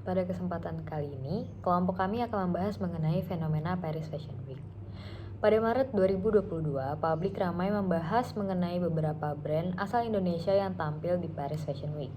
Pada kesempatan kali ini, kelompok kami akan membahas mengenai fenomena Paris Fashion Week. Pada Maret 2022, publik ramai membahas mengenai beberapa brand asal Indonesia yang tampil di Paris Fashion Week.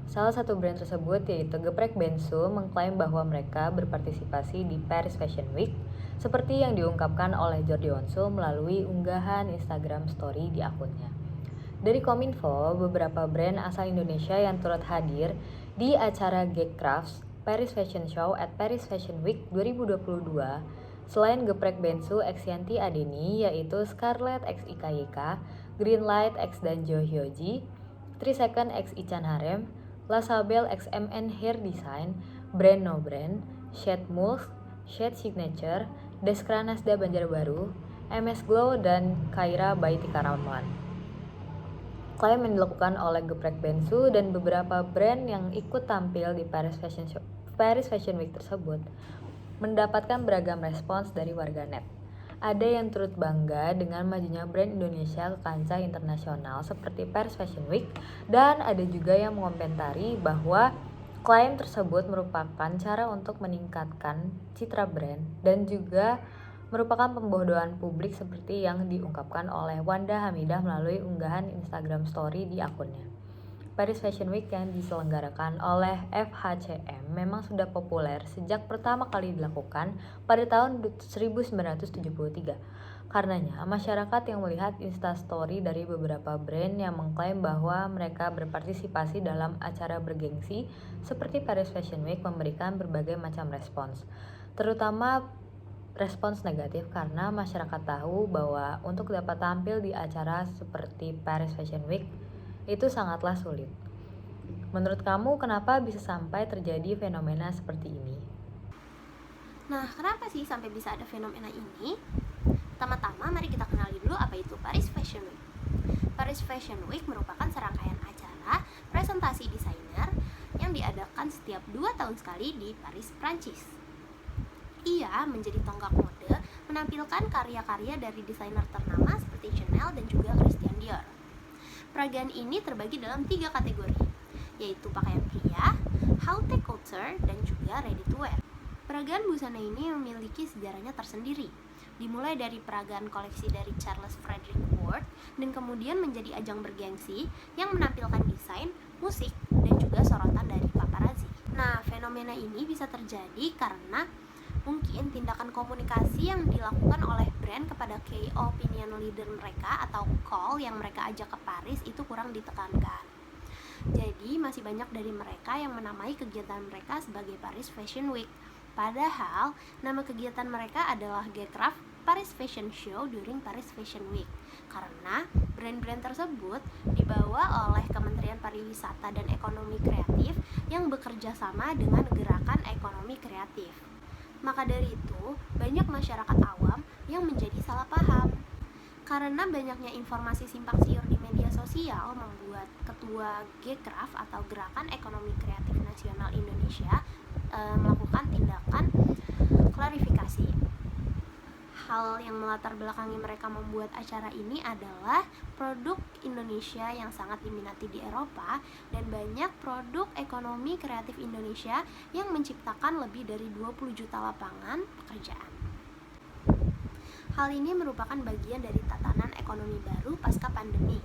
Salah satu brand tersebut yaitu Geprek Bensu mengklaim bahwa mereka berpartisipasi di Paris Fashion Week seperti yang diungkapkan oleh Jordi Onsu melalui unggahan Instagram Story di akunnya. Dari Kominfo, beberapa brand asal Indonesia yang turut hadir di acara G-Crafts Paris Fashion Show at Paris Fashion Week 2022 selain Geprek Bensu x Yanti Adeni yaitu Scarlett x IKYK, Greenlight x Danjo Hyoji, 3 Second x Ichan Harem, La Sabel x MN Hair Design, Brand No Brand, Shade Mulk, Shade Signature, Deskra Nasda Banjarbaru, MS Glow, dan Kaira by Tika Ramlan. Klaim yang dilakukan oleh Geprek Bensu dan beberapa brand yang ikut tampil di Paris Fashion Week tersebut mendapatkan beragam respons dari warganet. Ada yang turut bangga dengan majunya brand Indonesia ke kancah internasional seperti Paris Fashion Week, dan ada juga yang mengomentari bahwa klaim tersebut merupakan cara untuk meningkatkan citra brand dan juga merupakan pembodohan publik seperti yang diungkapkan oleh Wanda Hamidah melalui unggahan Instagram Story di akunnya. Paris Fashion Week yang diselenggarakan oleh FHCM memang sudah populer sejak pertama kali dilakukan pada tahun 1973. Karenanya, masyarakat yang melihat Instastory dari beberapa brand yang mengklaim bahwa mereka berpartisipasi dalam acara bergengsi seperti Paris Fashion Week memberikan berbagai macam respons, terutama respons negatif karena masyarakat tahu bahwa untuk dapat tampil di acara seperti Paris Fashion Week itu sangatlah sulit. Menurut kamu kenapa bisa sampai terjadi fenomena seperti ini? Nah, kenapa sih sampai bisa ada fenomena ini? Pertama-tama, mari kita kenali dulu apa itu Paris Fashion Week. Paris Fashion Week merupakan serangkaian acara presentasi desainer yang diadakan setiap 2 tahun sekali di Paris, Prancis. Ia menjadi tonggak mode menampilkan karya-karya dari desainer ternama seperti Chanel dan juga Christian Dior. Peragaan ini terbagi dalam 3 kategori, yaitu pakaian pria, haute couture, dan juga ready to wear. Peragaan busana ini memiliki sejarahnya tersendiri, dimulai dari peragaan koleksi dari Charles Frederick Ward dan kemudian menjadi ajang bergengsi yang menampilkan desain, musik, dan juga sorotan dari paparazzi. Nah, fenomena ini bisa terjadi karena mungkin tindakan komunikasi yang dilakukan oleh brand kepada key opinion leader mereka atau call yang mereka ajak ke Paris itu kurang ditekankan. Jadi masih banyak dari mereka yang menamai kegiatan mereka sebagai Paris Fashion Week. Padahal nama kegiatan mereka adalah G-Craft Paris Fashion Show during Paris Fashion Week. Karena brand-brand tersebut dibawa oleh Kementerian Pariwisata dan Ekonomi Kreatif yang bekerja sama dengan Gerakan Ekonomi Kreatif. Maka dari itu, banyak masyarakat awam yang menjadi salah paham. Karena banyaknya informasi simpang siur di media sosial membuat Ketua G-Craft atau Gerakan Ekonomi Kreatif Nasional Indonesia melakukan tindakan klarifikasi. Hal yang melatar belakangi mereka membuat acara ini adalah produk Indonesia yang sangat diminati di Eropa dan banyak produk ekonomi kreatif Indonesia yang menciptakan lebih dari 20 juta lapangan pekerjaan. Hal ini merupakan bagian dari tatanan ekonomi baru pasca pandemi.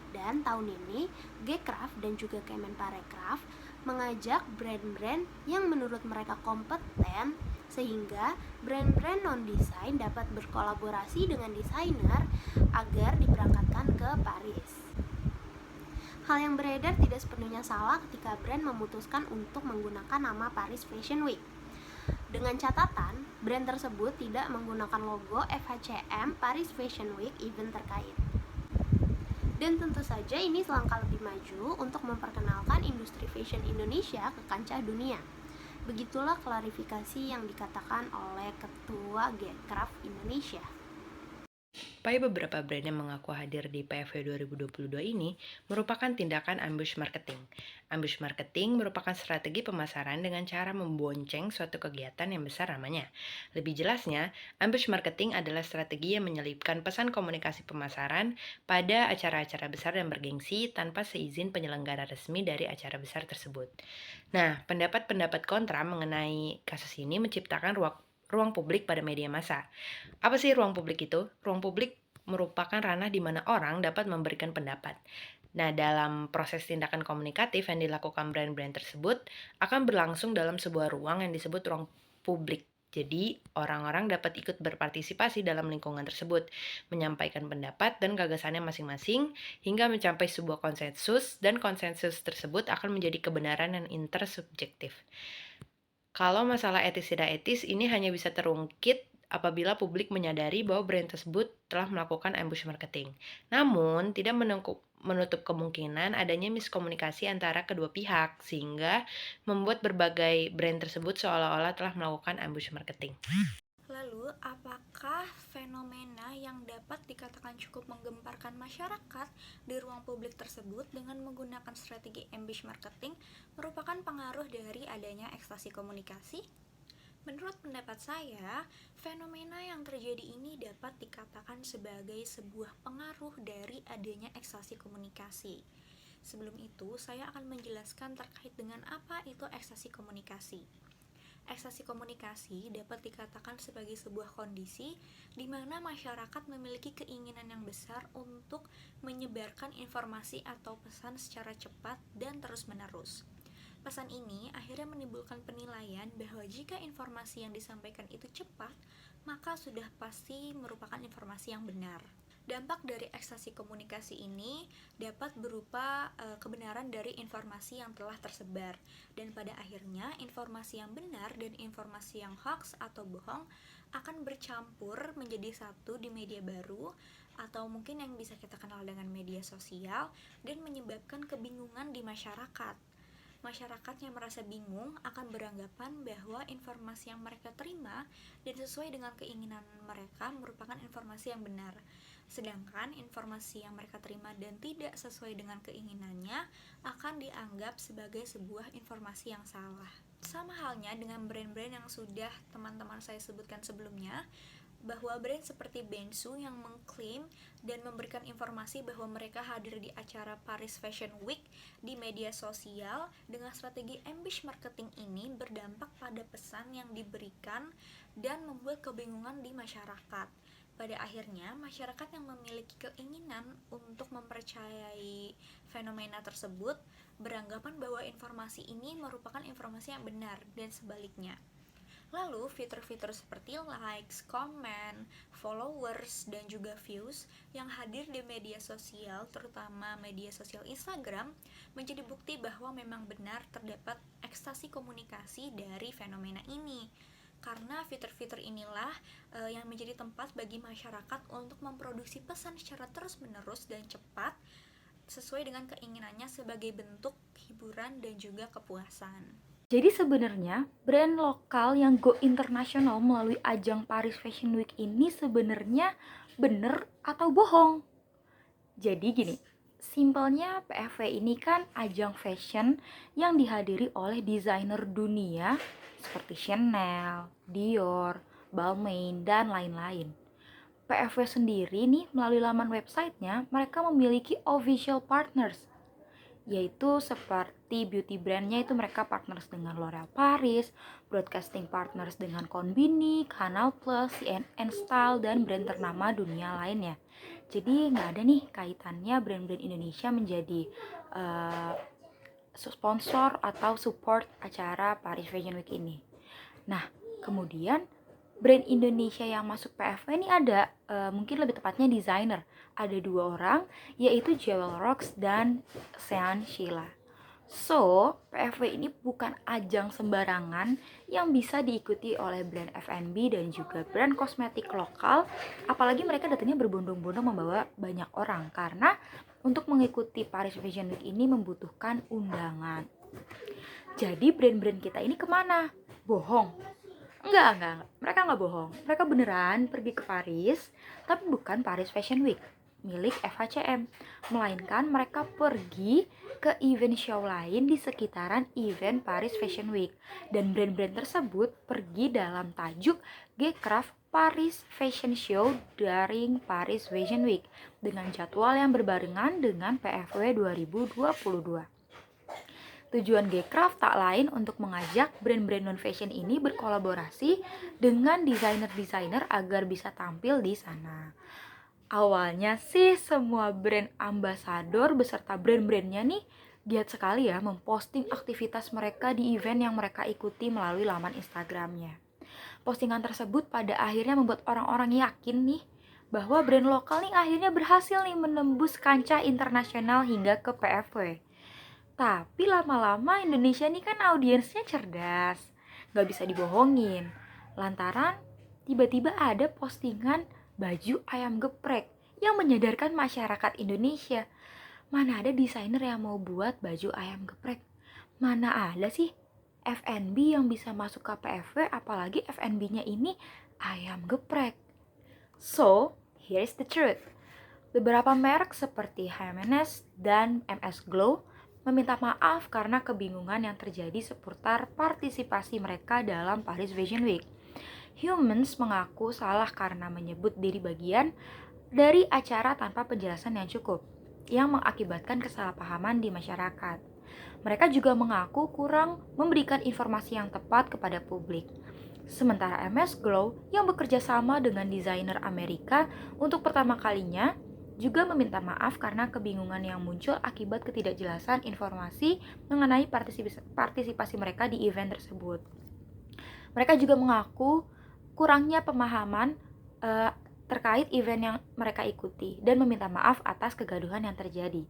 Dan tahun ini, G-Craft dan juga Kemenparekraf mengajak brand-brand yang menurut mereka kompeten sehingga brand-brand non-desain dapat berkolaborasi dengan desainer agar diberangkatkan ke Paris. Hal yang beredar tidak sepenuhnya salah ketika brand memutuskan untuk menggunakan nama Paris Fashion Week. Dengan catatan, brand tersebut tidak menggunakan logo FHCM Paris Fashion Week event terkait. Dan tentu saja ini selangkah lebih maju untuk memperkenalkan industri fashion Indonesia ke kancah dunia. Begitulah klarifikasi yang dikatakan oleh Ketua G-Craft Indonesia. Upaya beberapa brand yang mengaku hadir di PFW 2022 ini merupakan tindakan ambush marketing. Ambush marketing merupakan strategi pemasaran dengan cara membonceng suatu kegiatan yang besar namanya. Lebih jelasnya, ambush marketing adalah strategi yang menyelipkan pesan komunikasi pemasaran pada acara-acara besar dan bergengsi tanpa seizin penyelenggara resmi dari acara besar tersebut. Nah, pendapat-pendapat kontra mengenai kasus ini menciptakan ruang publik pada media massa. Apa sih ruang publik itu? Ruang publik merupakan ranah di mana orang dapat memberikan pendapat. Nah, dalam proses tindakan komunikatif yang dilakukan brand-brand tersebut akan berlangsung dalam sebuah ruang yang disebut ruang publik. Jadi, orang-orang dapat ikut berpartisipasi dalam lingkungan tersebut, menyampaikan pendapat dan gagasannya masing-masing hingga mencapai sebuah konsensus, dan konsensus tersebut akan menjadi kebenaran yang intersubjektif. Kalau masalah etis tidak etis, ini hanya bisa terungkit apabila publik menyadari bahwa brand tersebut telah melakukan ambush marketing. Namun, tidak menutup kemungkinan adanya miskomunikasi antara kedua pihak, sehingga membuat berbagai brand tersebut seolah-olah telah melakukan ambush marketing. Lalu, apakah fenomena yang dapat dikatakan cukup menggemparkan masyarakat di ruang publik tersebut dengan menggunakan strategi ambush marketing merupakan pengaruh dari adanya ekstasi komunikasi? Menurut pendapat saya, fenomena yang terjadi ini dapat dikatakan sebagai sebuah pengaruh dari adanya ekstasi komunikasi. Sebelum itu, saya akan menjelaskan terkait dengan apa itu ekstasi komunikasi. Ekstasi komunikasi dapat dikatakan sebagai sebuah kondisi di mana masyarakat memiliki keinginan yang besar untuk menyebarkan informasi atau pesan secara cepat dan terus-menerus. Pesan ini akhirnya menimbulkan penilaian bahwa jika informasi yang disampaikan itu cepat, maka sudah pasti merupakan informasi yang benar. Dampak dari ekstasi komunikasi ini dapat berupa kebenaran dari informasi yang telah tersebar, dan pada akhirnya informasi yang benar dan informasi yang hoax atau bohong akan bercampur menjadi satu di media baru, atau mungkin yang bisa kita kenal dengan media sosial, dan menyebabkan kebingungan di masyarakat. Masyarakat yang merasa bingung akan beranggapan bahwa informasi yang mereka terima dan sesuai dengan keinginan mereka merupakan informasi yang benar. Sedangkan informasi yang mereka terima dan tidak sesuai dengan keinginannya akan dianggap sebagai sebuah informasi yang salah. Sama halnya dengan brand-brand yang sudah teman-teman saya sebutkan sebelumnya, bahwa brand seperti Bensu yang mengklaim dan memberikan informasi bahwa mereka hadir di acara Paris Fashion Week di media sosial dengan strategi ambush marketing ini berdampak pada pesan yang diberikan dan membuat kebingungan di masyarakat. Pada akhirnya, masyarakat yang memiliki keinginan untuk mempercayai fenomena tersebut beranggapan bahwa informasi ini merupakan informasi yang benar dan sebaliknya. Lalu, fitur-fitur seperti likes, comment, followers, dan juga views yang hadir di media sosial, terutama media sosial Instagram, menjadi bukti bahwa memang benar terdapat ekstasi komunikasi dari fenomena ini. Karena fitur-fitur inilah yang menjadi tempat bagi masyarakat untuk memproduksi pesan secara terus-menerus dan cepat sesuai dengan keinginannya sebagai bentuk hiburan dan juga kepuasan. Jadi sebenarnya brand lokal yang go internasional melalui ajang Paris Fashion Week ini sebenarnya bener atau bohong? Jadi gini, simpelnya PFW ini kan ajang fashion yang dihadiri oleh desainer dunia seperti Chanel, Dior, Balmain, dan lain-lain. PFW sendiri nih melalui laman websitenya mereka memiliki official partners, yaitu seperti beauty brandnya itu mereka partners dengan L'Oreal Paris, broadcasting partners dengan Konbini, Canal Plus, CNN Style, dan brand ternama dunia lainnya. Jadi nggak ada nih kaitannya brand-brand Indonesia menjadi sponsor atau support acara Paris Fashion Week ini. Nah, kemudian brand Indonesia yang masuk PFW ini ada, mungkin lebih tepatnya desainer. Ada 2 orang, yaitu Jewel Rocks dan Sean Sheila. So, PFW ini bukan ajang sembarangan yang bisa diikuti oleh brand F&B dan juga brand kosmetik lokal, apalagi mereka datangnya berbondong-bondong membawa banyak orang, karena untuk mengikuti Paris Fashion Week ini membutuhkan undangan. Jadi brand-brand kita ini kemana? Bohong. Enggak. Mereka nggak bohong. Mereka beneran pergi ke Paris, tapi bukan Paris Fashion Week milik FHCM, melainkan mereka pergi ke event show lain di sekitaran event Paris Fashion Week. Dan brand-brand tersebut pergi dalam tajuk G-Craft Paris Fashion Show during Paris Fashion Week dengan jadwal yang berbarengan dengan PFW 2022. Tujuan G-Craft tak lain untuk mengajak brand-brand non-fashion ini berkolaborasi dengan desainer-desainer agar bisa tampil di sana. Awalnya sih semua brand ambasador beserta brand-brandnya nih giat sekali ya memposting aktivitas mereka di event yang mereka ikuti melalui laman Instagramnya. Postingan tersebut pada akhirnya membuat orang-orang yakin nih bahwa brand lokal nih akhirnya berhasil nih menembus kancah internasional hingga ke PFW. Tapi lama-lama Indonesia nih kan audiensnya cerdas, gak bisa dibohongin. Lantaran tiba-tiba ada postingan baju ayam geprek yang menyadarkan masyarakat Indonesia. Mana ada desainer yang mau buat baju ayam geprek? Mana ada sih F&B yang bisa masuk ke PFW, apalagi F&B-nya ini ayam geprek. So, here's the truth. Beberapa merek seperti Jimenez dan MS Glow meminta maaf karena kebingungan yang terjadi seputar partisipasi mereka dalam Paris Fashion Week. Humans mengaku salah karena menyebut diri bagian dari acara tanpa penjelasan yang cukup, yang mengakibatkan kesalahpahaman di masyarakat. Mereka juga mengaku kurang memberikan informasi yang tepat kepada publik. Sementara MS Glow yang bekerja sama dengan desainer Amerika untuk pertama kalinya juga meminta maaf karena kebingungan yang muncul akibat ketidakjelasan informasi mengenai partisipasi mereka di event tersebut. Mereka juga mengaku kurangnya pemahaman terkait event yang mereka ikuti dan meminta maaf atas kegaduhan yang terjadi.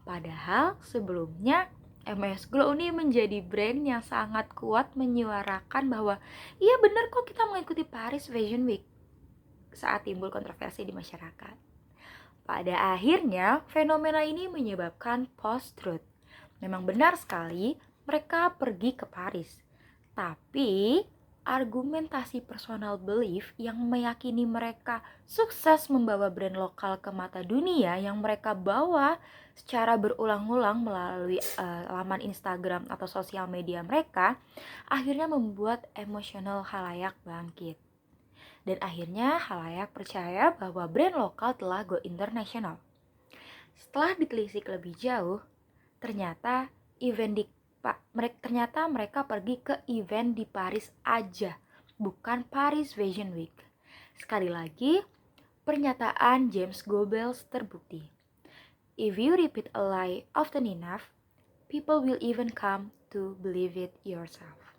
Padahal sebelumnya MS Glow ini menjadi brand yang sangat kuat menyuarakan bahwa iya benar kok kita mengikuti Paris Fashion Week saat timbul kontroversi di masyarakat. Pada akhirnya fenomena ini menyebabkan post-truth. Memang benar sekali mereka pergi ke Paris, tapi argumentasi personal belief yang meyakini mereka sukses membawa brand lokal ke mata dunia yang mereka bawa secara berulang-ulang melalui laman Instagram atau sosial media mereka akhirnya membuat emosional khalayak bangkit. Dan akhirnya khalayak percaya bahwa brand lokal telah go internasional. Setelah ditelisik lebih jauh, ternyata mereka pergi ke event di Paris aja, bukan Paris Fashion Week. Sekali lagi, pernyataan James Goebbels terbukti. If you repeat a lie often enough, people will even come to believe it yourself.